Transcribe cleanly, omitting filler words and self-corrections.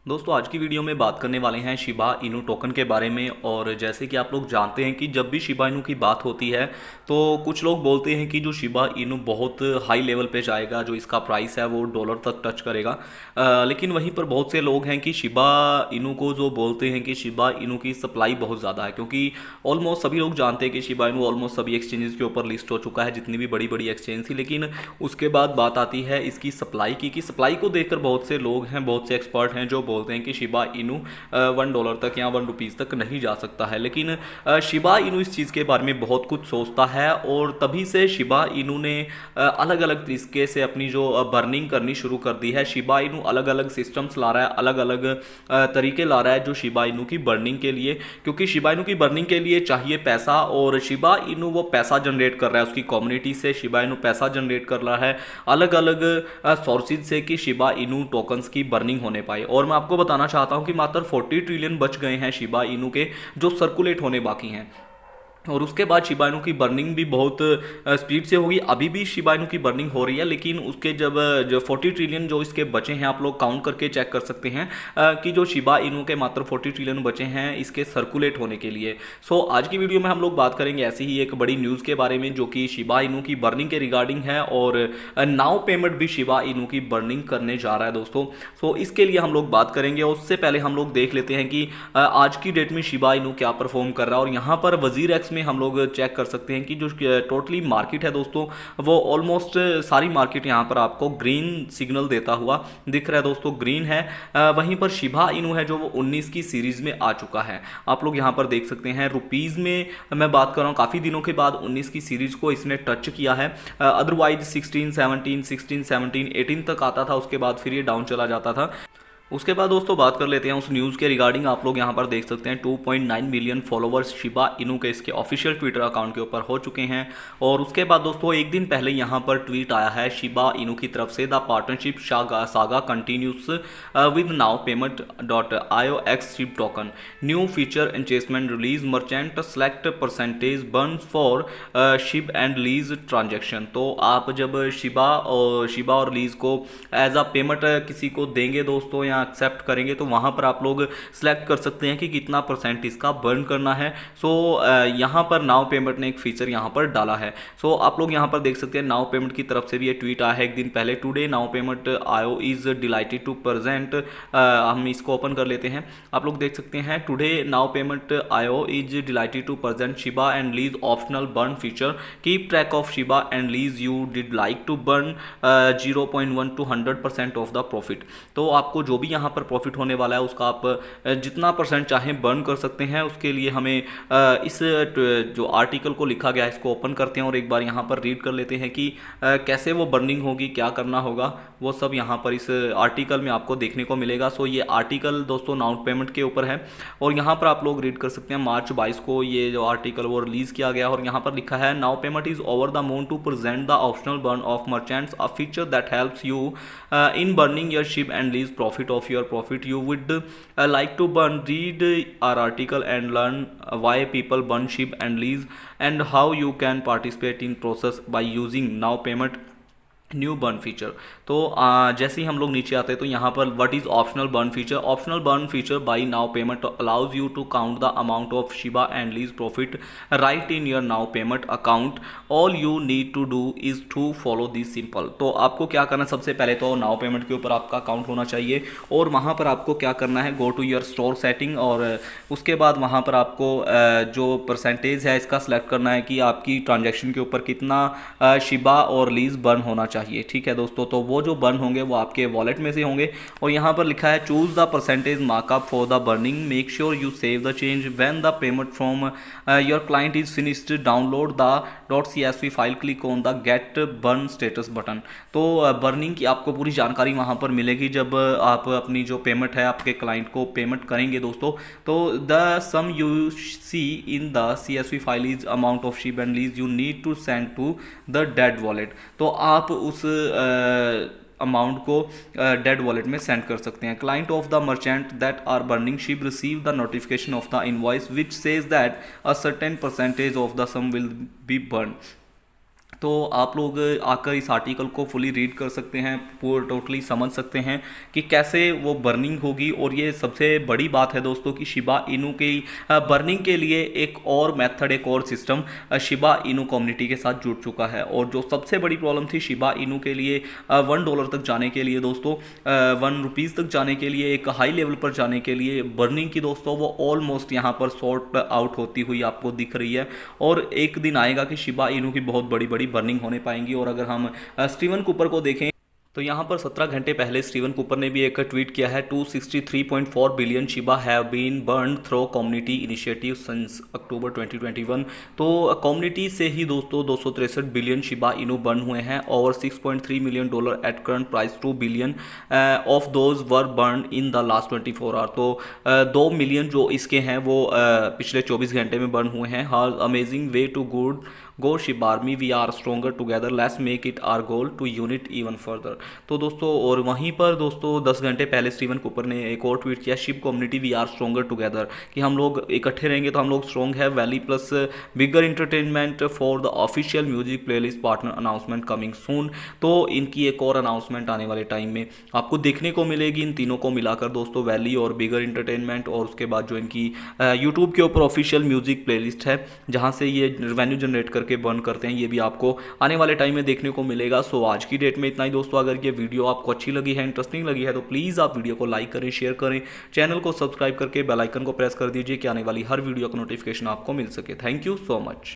दोस्तों आज की वीडियो में बात करने वाले हैं शिबा इनू टोकन के बारे में। और जैसे कि आप लोग जानते हैं कि जब भी शिबा इनू की बात होती है तो कुछ लोग बोलते हैं कि जो शिबा इनू बहुत हाई लेवल पे जाएगा, जो इसका प्राइस है वो डॉलर तक टच करेगा। लेकिन वहीं पर बहुत से लोग हैं कि शिबा इनू को जो बोलते हैं कि शिबा इनू की सप्लाई बहुत ज़्यादा है, क्योंकि ऑलमोस्ट सभी लोग जानते हैं कि शिबा इनू ऑलमोस्ट सभी एक्सचेंजेस के ऊपर लिस्ट हो चुका है, जितनी भी बड़ी बड़ी एक्सचेंज थी। लेकिन उसके बाद बात आती है इसकी सप्लाई की, कि सप्लाई को देखकर बहुत से लोग हैं, बहुत से एक्सपर्ट हैं जो बोलते हैं कि शिबा इनू $1 तक या ₹1 तक नहीं जा सकता है। लेकिन शिबा इनू इस चीज़ के बारे में बहुत कुछ सोचता है और तभी से शिबा इनू ने अलग अलग तरीके से अपनी जो बर्निंग करनी शुरू कर दी है। शिबा इनू अलग अलग सिस्टम्स ला रहा है, अलग अलग तरीके ला रहा है जो शिबा इनू की बर्निंग के लिए, क्योंकि शिबा इनू की बर्निंग के लिए चाहिए पैसा, और शिबा इनू वो पैसा जनरेट कर रहा है उसकी कम्युनिटी से। शिबा इनू पैसा जनरेट कर रहा है अलग अलग सोर्सेज से कि शिबा इनू टोकन्स की बर्निंग होने पाए। और मैं आपको बताना चाहता हूं कि मात्र 40 ट्रिलियन बच गए हैं शिबा इनू के, जो सर्कुलेट होने बाकी हैं। और उसके बाद शिबा इनू की बर्निंग भी बहुत स्पीड से होगी। अभी भी शिबा इनू की बर्निंग हो रही है, लेकिन उसके जब जो 40 ट्रिलियन जो इसके बचे हैं, आप लोग काउंट करके चेक कर सकते हैं कि जो शिबा इनू के मात्र 40 ट्रिलियन बचे हैं इसके सर्कुलेट होने के लिए। सो आज की वीडियो में हम लोग बात करेंगे ऐसी ही एक बड़ी न्यूज़ के बारे में जो कि शिबा इनू की बर्निंग के रिगार्डिंग है, और नाउ पेमेंट भी शिबा इनू की बर्निंग करने जा रहा है दोस्तों। सो इसके लिए हम लोग बात करेंगे, और उससे पहले हम लोग देख लेते हैं कि आज की डेट में शिबा इनू क्या परफॉर्म कर रहा है। और यहाँ पर वजीर एक्स में हम लोग चेक कर सकते हैं कि जो टोटली मार्केट है दोस्तों, वो ऑलमोस्ट सारी मार्केट यहाँ पर आपको ग्रीन सिग्नल देता हुआ दिख रहा है दोस्तों, ग्रीन है। वहीं पर शिबा इनू है जो वो 19 की सीरीज में आ चुका है। आप लोग यहाँ पर देख सकते हैं रुपीज़ में मैं बात कर रहा हूँ, काफ़ी दिनों के बाद 19 की सीरीज को इसने टच किया है। अदरवाइज 16, 17, 18 तक आता था, उसके बाद फिर ये डाउन चला जाता था। उसके बाद दोस्तों बात कर लेते हैं उस न्यूज़ के रिगार्डिंग। आप लोग यहाँ पर देख सकते हैं 2.9 मिलियन फॉलोवर्स शिबा इनू के इसके ऑफिशियल ट्विटर अकाउंट के ऊपर हो चुके हैं। और उसके बाद दोस्तों एक दिन पहले यहाँ पर ट्वीट आया है शिबा इनू की तरफ से, the partnership saga continues with now payment dot IO X ship token new feature enhancement release merchant select percentage burn for ship and leash transaction. तो आप जब शिबा और लीज को एज अ पेमेंट किसी को देंगे दोस्तों या एक्सेप्ट करेंगे, तो वहां पर आप लोग सिलेक्ट कर सकते हैं कि कितना परसेंट इसका बर्न करना है। सो यहां पर नाउ पेमेंट ने एक फीचर यहां पर डाला है। सो आप लोग यहां पर देख सकते हैं नाउ पेमेंट की तरफ से भी ये ट्वीट आया है एक दिन पहले। Today now payment io is delighted to present, हम इसको ओपन कर लेते हैं। आप लोग देख सकते हैं today now payment io is delighted to present Shiba and leash optional burn feature, keep track of Shiba and leash you did like to burn 0.1 to 100% of the profit. तो आपको जो भी यहाँ पर प्रॉफिट होने वाला है उसका आप जितना परसेंट चाहें बर्न कर सकते हैं। उसके लिए हमें इस जो आर्टिकल को लिखा गया है इसको ओपन करते हैं और एक बार यहाँ पर रीड कर लेते हैं कि कैसे वो बर्निंग होगी, क्या करना होगा, वो सब यहाँ पर इस आर्टिकल में आपको देखने को मिलेगा। सो ये आर्टिकल दोस्तों नाउ पेमेंट के ऊपर है, और यहाँ पर आप लोग रीड कर सकते हैं मार्च 22 को ये जो आर्टिकल वो रिलीज किया गया। और यहाँ पर लिखा है now payment is over the moon to present the optional burn of merchants, a feature that helps you in burning your ship and lease profit of your profit you would like to burn. Read our article and learn why people burn ship and lease and how you can participate in process by using now payment new burn feature. तो जैसे ही हम लोग नीचे आते हैं तो यहाँ पर what is optional burn feature. Optional burn feature by now payment allows you to count the amount of Shiba and leash profit right in your now payment account. All you need to do is to follow this simple. तो आपको क्या करना है, सबसे पहले तो now payment के ऊपर आपका अकाउंट होना चाहिए, और वहाँ पर आपको क्या करना है, go to your store setting, और उसके बाद वहाँ पर आपको जो परसेंटेज है इसका सेलेक्ट करना है कि आपकी ट्रांजेक्शन के ऊपर कितना शिबा और लीज बर्न होना चाहिए। ठीक है दोस्तों, तो वो जो बर्न होंगे वो आपके वॉलेट में से होंगे, और यहाँ पर लिखा है choose the percentage markup for the burning, make sure you save the change when the payment from your client is finished, download the .csv file, click on the gate burn status button. तो burning की आपको पूरी जानकारी वहाँ पर मिलेगी जब आप अपनी जो पेमेंट है आपके क्लाइंट को पेमेंट करेंगे दोस्तों। तो the sum you see in the CSV file is amount of Shib and leash you need to send to the dead wallet. तो आप उस अमाउंट को डेड वॉलेट में सेंड कर सकते हैं। Client of the merchant that are burning Shib receive the notification of the invoice which says that a certain percentage of the sum will be burn. तो आप लोग आकर इस आर्टिकल को फुली रीड कर सकते हैं, पूरा टोटली समझ सकते हैं कि कैसे वो बर्निंग होगी। और ये सबसे बड़ी बात है दोस्तों कि शिबा इनू की बर्निंग के लिए एक और मेथड, एक और सिस्टम शिबा इनू कम्युनिटी के साथ जुड़ चुका है। और जो सबसे बड़ी प्रॉब्लम थी शिबा इनू के लिए $1 तक जाने के लिए दोस्तों, ₹1 तक जाने के लिए, एक हाई लेवल पर जाने के लिए बर्निंग की दोस्तों, वो ऑलमोस्ट यहाँ पर सॉर्ट आउट होती हुई आपको दिख रही है। और एक दिन आएगा कि शिबा इनू की बहुत बड़ी बड़ी बर्निंग होने पाएंगी। और अगर हम स्टीवन कूपर को देखें तो यहाँ पर 17 घंटे पहले स्टीवन कूपर ने भी एक ट्वीट किया है, 263.4 billion Shiba have been burn through community initiative since October 2021। तो कम्युनिटी से ही दोस्तों 263 बिलियन शिबा इनू बर्न हुए हैं और $6.3 million at current price, 2 billion of those were burn in the last 24 hour. तो 2 मिलियन जो इसके हैं वो पिछले 24 घंटे में बर्न हुए हैं। हर amazing way to good go Shiba army, we are stronger together, let's make it our goal to unite even further. तो दोस्तों, और वहीं पर दोस्तों 10 घंटे पहले स्टीवन कूपर ने एक और ट्वीट किया, Shib community we are stronger together, कि हम लोग इकट्ठे रहेंगे तो हम लोग स्ट्रॉन्ग है। Valley plus bigger entertainment for the official music playlist partner announcement coming soon. तो इनकी एक और अनाउंसमेंट आने वाले टाइम में आपको देखने को मिलेगी, इन तीनों को मिलाकर दोस्तों, वैली और बिगर इंटरटेनमेंट, और उसके बाद जो इनकी यूट्यूब के ऊपर ऑफिशियल म्यूजिक प्लेलिस्ट है जहाँ से ये रेवेन्यू जनरेट करके बर्न करते हैं, ये भी आपको आने वाले टाइम में देखने को मिलेगा। सो आज की डेट में इतना ही दोस्तों। अगर ये वीडियो आपको अच्छी लगी है, इंटरेस्टिंग लगी है, तो प्लीज़ आप वीडियो को लाइक करें, शेयर करें, चैनल को सब्सक्राइब करके बेल आइकन को प्रेस कर दीजिए कि आने वाली हर वीडियो का नोटिफिकेशन आपको मिल सके। Thank you so much.